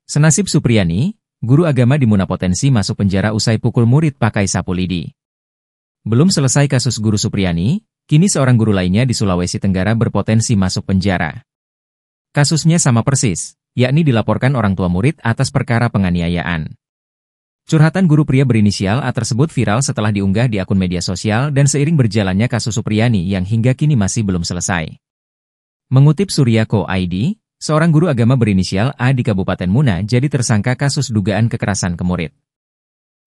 Senasib Supriyani, guru agama di Muna potensi masuk penjara usai pukul murid pakai sapu lidi. Belum selesai kasus guru Supriyani, kini seorang guru lainnya di Sulawesi Tenggara berpotensi masuk penjara. Kasusnya sama persis, yakni dilaporkan orang tua murid atas perkara penganiayaan. Curhatan guru pria berinisial A tersebut viral setelah diunggah di akun media sosial dan seiring berjalannya kasus Supriyani yang hingga kini masih belum selesai. Mengutip Surya.co.id, seorang guru agama berinisial A di Kabupaten Muna jadi tersangka kasus dugaan kekerasan ke murid.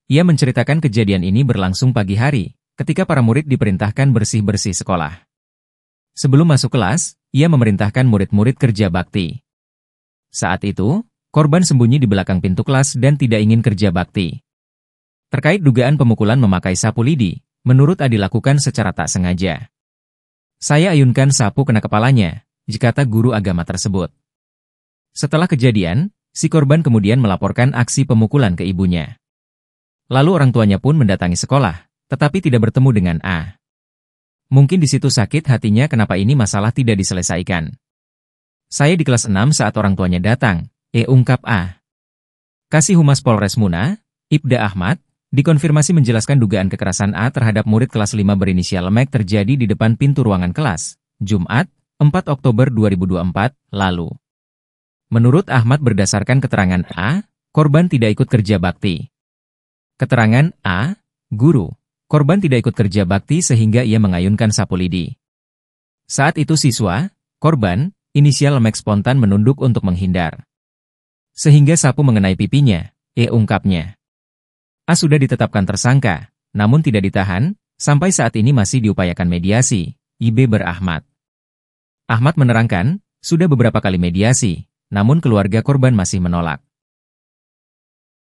Ia menceritakan kejadian ini berlangsung pagi hari, ketika para murid diperintahkan bersih-bersih sekolah. Sebelum masuk kelas, ia memerintahkan murid-murid kerja bakti. Saat itu, korban sembunyi di belakang pintu kelas dan tidak ingin kerja bakti. Terkait dugaan pemukulan memakai sapu lidi, menurut A dilakukan secara tak sengaja. Saya ayunkan sapu kena kepalanya, kata guru agama tersebut. Setelah kejadian, si korban kemudian melaporkan aksi pemukulan ke ibunya. Lalu orang tuanya pun mendatangi sekolah, tetapi tidak bertemu dengan A. Mungkin di situ sakit hatinya kenapa ini masalah tidak diselesaikan. Saya di kelas 6 saat orang tuanya datang, ungkap A. Kasih Humas Polres Muna, Ibda Ahmad, dikonfirmasi menjelaskan dugaan kekerasan A terhadap murid kelas 5 berinisial Mek terjadi di depan pintu ruangan kelas, Jumat, 4 Oktober 2024, lalu. Menurut Ahmad berdasarkan keterangan A, korban tidak ikut kerja bakti. Keterangan A, guru, korban tidak ikut kerja bakti sehingga ia mengayunkan sapu lidi. Saat itu siswa, korban, inisial Mek spontan menunduk untuk menghindar. Sehingga sapu mengenai pipinya, ungkapnya. A sudah ditetapkan tersangka, namun tidak ditahan, sampai saat ini masih diupayakan mediasi, IB berAhmad. Ahmad menerangkan, sudah beberapa kali mediasi, namun keluarga korban masih menolak.